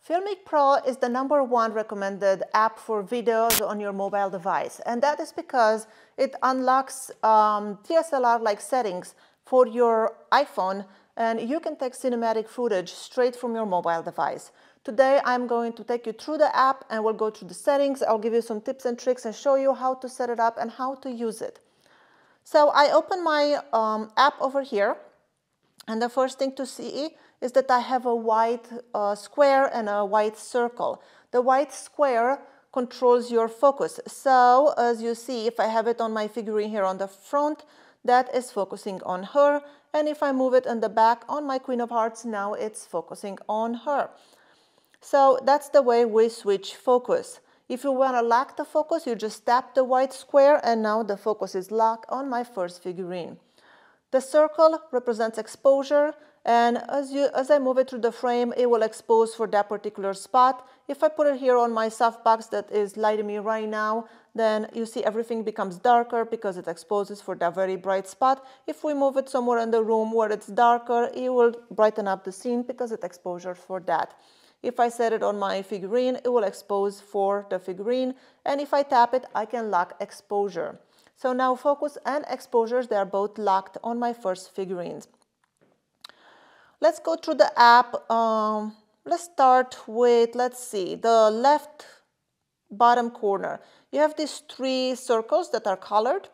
Filmic Pro is the #1 recommended app for videos on your mobile device, and that is because it unlocks DSLR-like settings for your iPhone, and you can take cinematic footage straight from your mobile device. Today I'm going to take you through the app and we'll go through the settings. I'll give you some tips and tricks and show you how to set it up and how to use it. So I open my app over here, and the first thing to see is that I have a white square and a white circle. The white square controls your focus. So as you see, if I have it on my figurine here on the front, that is focusing on her. And if I move it in the back on my Queen of Hearts, now it's focusing on her. So that's the way we switch focus. If you want to lock the focus, you just tap the white square and now the focus is locked on my first figurine. The circle represents exposure, and as I move it through the frame, it will expose for that particular spot. If I put it here on my softbox that is lighting me right now, then you see everything becomes darker because it exposes for that very bright spot. If we move it somewhere in the room where it's darker, it will brighten up the scene because it's exposure for that. If I set it on my figurine, it will expose for the figurine, and if I tap it, I can lock exposure. So now focus and exposures, they are both locked on my first figurines. Let's go through the app. Let's start with, let's see, the left bottom corner. You have these 3 circles that are colored.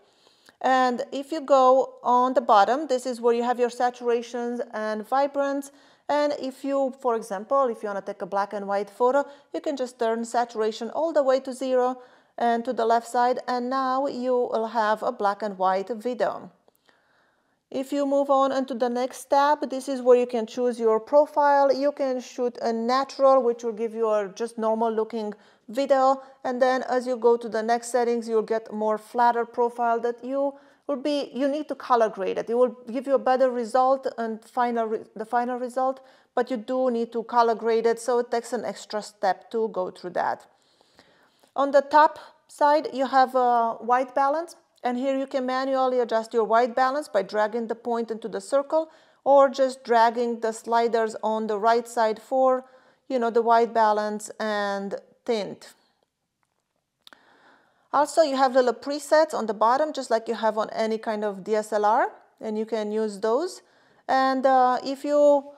And if you go on the bottom, this is where you have your saturations and vibrance. And if you, for example, if you want to take a black and white photo, you can just turn saturation all the way to 0 and to the left side, and now you will have a black and white video. If you move on into the next tab, this is where you can choose your profile. You can shoot a natural, which will give you a just normal looking video, and then as you go to the next settings, you'll get more flatter profile that you need to color grade it. It will give you a better result and the final result, but you do need to color grade it, so it takes an extra step to go through that. On the top side, you have a white balance, and here you can manually adjust your white balance by dragging the point into the circle or just dragging the sliders on the right side for, the white balance and tint. Also, you have little presets on the bottom, just like you have on any kind of DSLR, and you can use those. And if you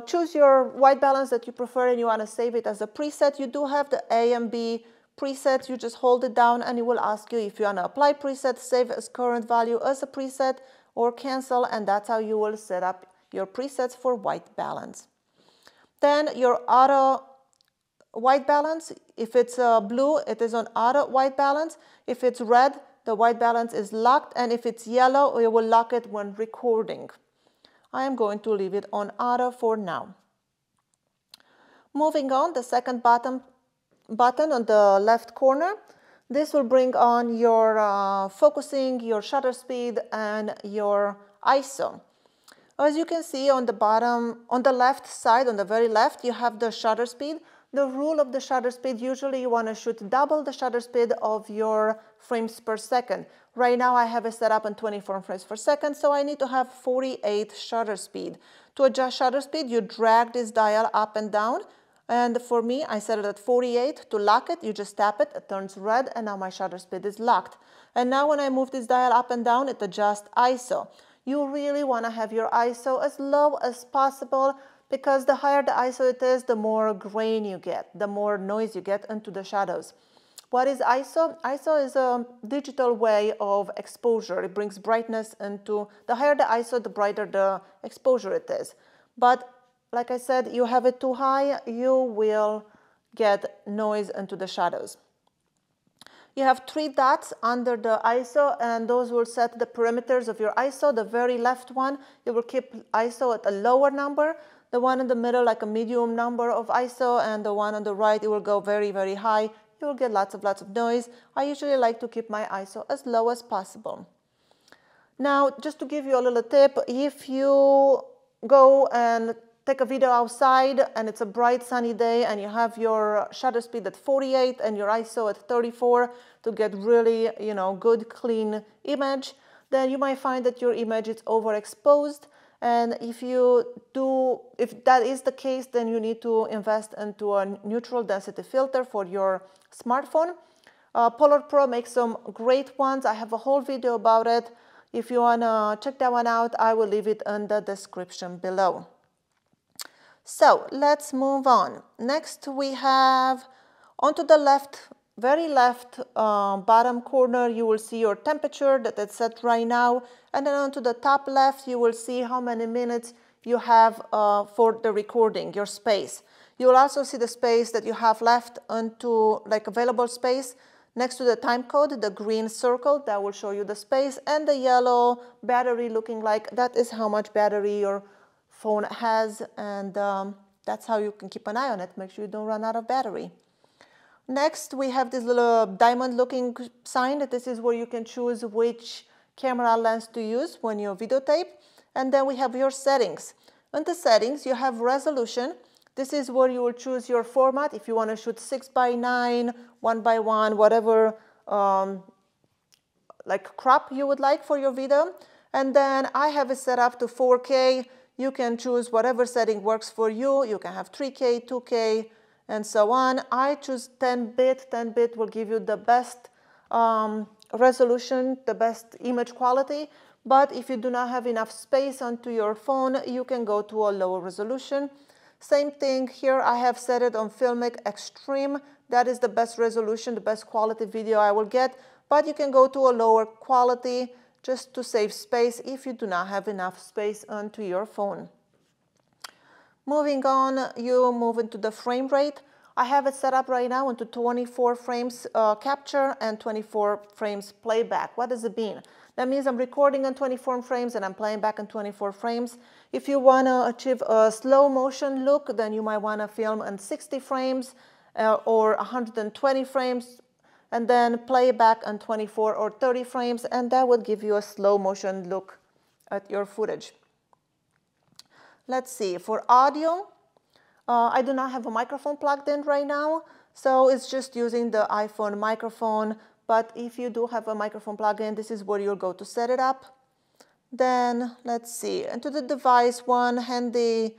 choose your white balance that you prefer and you want to save it as a preset, you do have the A and B presets. You just hold it down and it will ask you if you want to apply preset, save as current value as a preset, or cancel, and that's how you will set up your presets for white balance. Then your auto white balance, if it's blue, it is on auto white balance. If it's red, the white balance is locked, and if it's yellow, we will lock it when recording. I am going to leave it on auto for now. Moving on, the second button on the left corner, this will bring on your focusing, your shutter speed, and your ISO. As you can see on the bottom, on the left side, on the very left, you have the shutter speed. The rule of the shutter speed, usually you want to shoot double the shutter speed of your frames per second. Right now I have it set up on 24 frames per second, so I need to have 48 shutter speed. To adjust shutter speed, you drag this dial up and down, and for me, I set it at 48. To lock it, you just tap it, it turns red, and now my shutter speed is locked. And now when I move this dial up and down, it adjusts ISO. You really want to have your ISO as low as possible, because the higher the ISO it is, the more grain you get, the more noise you get into the shadows. What is ISO? ISO is a digital way of exposure. It brings brightness into, the higher the ISO, the brighter the exposure it is. But like I said, you have it too high, you will get noise into the shadows. You have 3 dots under the ISO, and those will set the parameters of your ISO. The very left one, you will keep ISO at a lower number. The one in the middle, like a medium number of ISO, and the one on the right, it will go very, very high. You will get lots of noise. I usually like to keep my ISO as low as possible. Now, just to give you a little tip, if you go and take a video outside and it's a bright sunny day and you have your shutter speed at 48 and your ISO at 34 to get really, good, clean image, then you might find that your image is overexposed And if that is the case, then you need to invest into a neutral density filter for your smartphone. Polar Pro makes some great ones. I have a whole video about it. If you want to check that one out, I will leave it in the description below. So let's move on. Next we have, onto the left, very left bottom corner, you will see your temperature that it's set right now. And then onto the top left, you will see how many minutes you have for the recording, your space. You will also see the space that you have left onto, like, available space. Next to the time code, the green circle, that will show you the space, and the yellow battery looking like that is how much battery your phone has, and that's how you can keep an eye on it, make sure you don't run out of battery. Next, we have this little diamond looking sign. This is where you can choose which camera lens to use when you videotape. And then we have your settings. In the settings, you have resolution. This is where you will choose your format, if you want to shoot 6:9, 1:1, whatever like crop you would like for your video. And then I have it set up to 4K. You can choose whatever setting works for you. You can have 3K, 2K, and so on. I choose 10-bit. 10-bit will give you the best resolution, the best image quality. But if you do not have enough space onto your phone, you can go to a lower resolution. Same thing here, I have set it on Filmic Extreme. That is the best resolution, the best quality video I will get. But you can go to a lower quality just to save space if you do not have enough space onto your phone. Moving on, you move into the frame rate. I have it set up right now into 24 frames capture and 24 frames playback. What does it mean? That means I'm recording on 24 frames and I'm playing back on 24 frames. If you want to achieve a slow motion look, then you might want to film on 60 frames or 120 frames and then play back on 24 or 30 frames, and that would give you a slow motion look at your footage. Let's see, for audio, I do not have a microphone plugged in right now, so it's just using the iPhone microphone. But if you do have a microphone plug-in, this is where you'll go to set it up. Then, let's see, into the device, one handy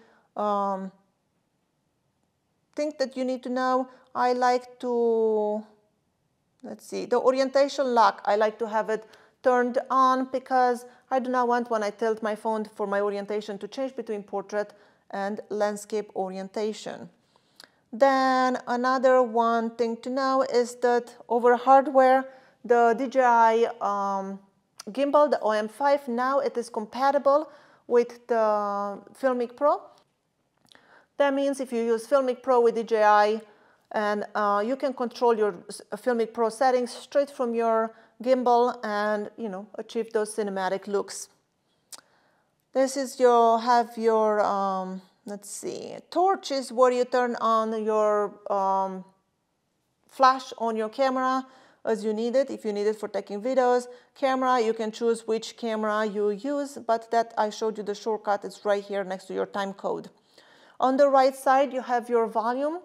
thing that you need to know, I like to, let's see, the orientation lock, I like to have it turned on because I do not want, when I tilt my phone for my orientation, to change between portrait and landscape orientation. Then another one thing to know is that over hardware, the DJI gimbal, the OM5, now it is compatible with the Filmic Pro. That means if you use Filmic Pro with DJI, and you can control your Filmic Pro settings straight from your gimbal and, you know, achieve those cinematic looks. This is your, let's see, torch is where you turn on your flash on your camera as you need it, if you need it for taking videos. Camera, you can choose which camera you use, but that I showed you the shortcut, it's right here next to your time code. On the right side, you have your volume,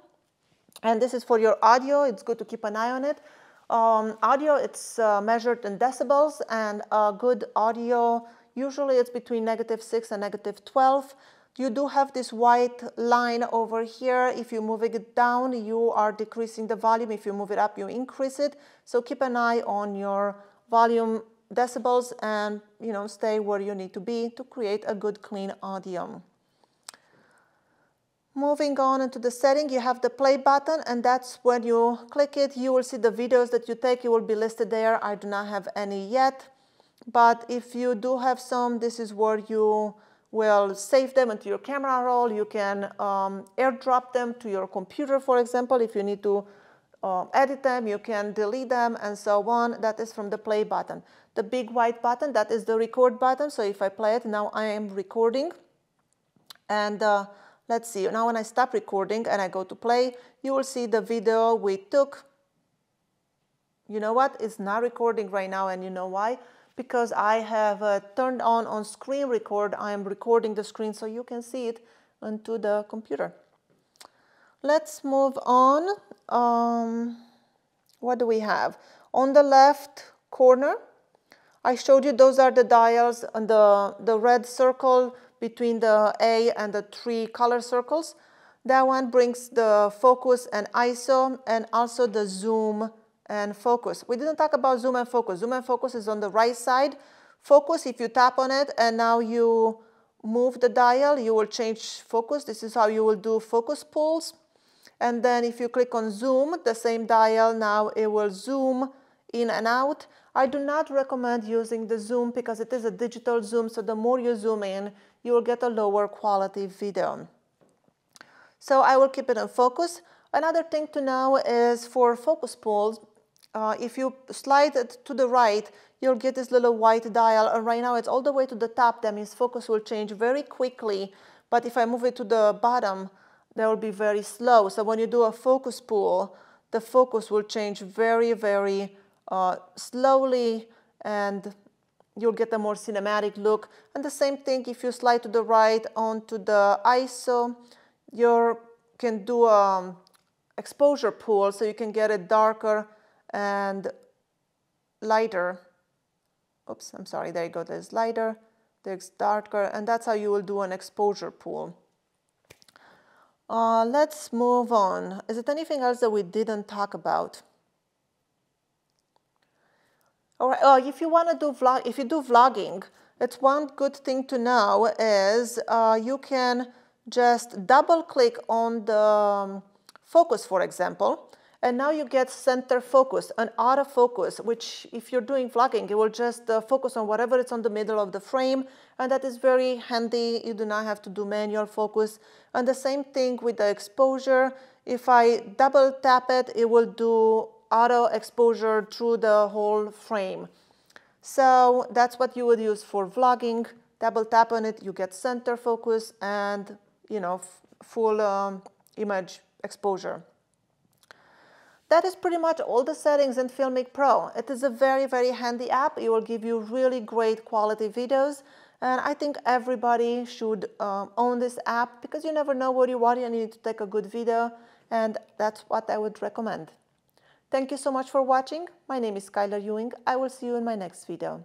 and this is for your audio. It's good to keep an eye on it. Audio, it's measured in decibels, and good audio, usually it's between -6 and -12. You do have this white line over here. If you move it down, you are decreasing the volume. If you move it up, you increase it. So keep an eye on your volume decibels and, you know, stay where you need to be to create a good clean audio. Moving on into the setting, you have the play button, and that's when you click it, you will see the videos that you take, you will be listed there. I do not have any yet, but if you do have some, this is where you will save them into your camera roll. You can airdrop them to your computer, for example. If you need to edit them, you can delete them, and so on. That is from the play button. The big white button, that is the record button. So if I play it, now I am recording. And let's see, now when I stop recording and I go to play, you will see the video we took. You know what? It's not recording right now, and you know why? Because I have turned on screen record. I am recording the screen so you can see it onto the computer. Let's move on. What do we have? On the left corner, I showed you those are the dials, and the red circle between the A and the 3 color circles. That one brings the focus and ISO and also the zoom and focus. We didn't talk about zoom and focus. Zoom and focus is on the right side. Focus, if you tap on it and now you move the dial, you will change focus. This is how you will do focus pulls. And then if you click on zoom, the same dial, now it will zoom in and out. I do not recommend using the zoom because it is a digital zoom, so the more you zoom in, you will get a lower quality video. So I will keep it in focus. Another thing to know is for focus pulls, if you slide it to the right, you'll get this little white dial, and right now it's all the way to the top. That means focus will change very quickly, but if I move it to the bottom, that will be very slow. So when you do a focus pull, the focus will change very, very slowly, and you'll get a more cinematic look. And the same thing if you slide to the right onto the ISO, you can do exposure pull, so you can get it darker and lighter. Oops, I'm sorry, there you go, there's lighter, there's darker, and that's how you will do an exposure pull. Let's move on. Is it anything else that we didn't talk about? All right, if you want to do if you do vlogging, it's one good thing to know is you can just double click on the focus, for example, and now you get center focus, an autofocus, which if you're doing vlogging, it will just focus on whatever is on the middle of the frame, and that is very handy. You do not have to do manual focus. And the same thing with the exposure. If I double tap it, it will do auto exposure through the whole frame. So that's what you would use for vlogging. Double tap on it, you get center focus and, you know, full image exposure. That is pretty much all the settings in Filmic Pro. It is a very, very handy app. It will give you really great quality videos. And I think everybody should own this app because you never know what you want. You need to take a good video, and that's what I would recommend. Thank you so much for watching. My name is Skylar Ewing. I will see you in my next video.